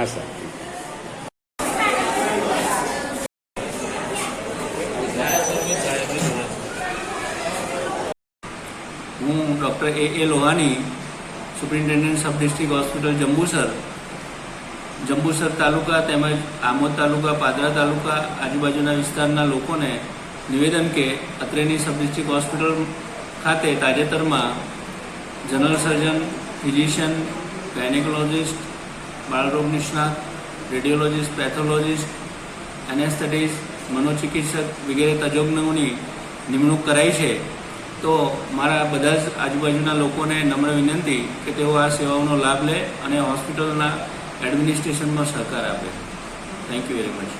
હા સર. હું doctor A Lohani, superintendent sub district hospital Jambusar taluka તેમજ આમોદ તાલુકા, પાદરા તાલુકા આજુબાજુના વિસ્તારના લોકોને નિવેદન કે અત્રેની સબ ડિસ્ટ્રિક્ટ હોસ્પિટલ ખાતે તાજેતરમાં જનરલ સર્જન, ફિઝિશિયન, ગાયનેકોલોજિસ્ટ, બાળરોગ નિષ્ણાત, રેડિયોલોજિસ્ટ, પેથોલોજિસ્ટ, એનેસ્થેટિસ્ટ, મનોચિકિત્સક વગેરે તજજ્ઞોની નિમણૂક કરાઈ છે. તો મારા બધા જ આજુબાજુના લોકોને નમ્ર વિનંતી કે તેઓ આ સેવાઓનો લાભ લે અને હોસ્પિટલના એડમિનિસ્ટ્રેશનમાં સહકાર આપે. Thank you very much.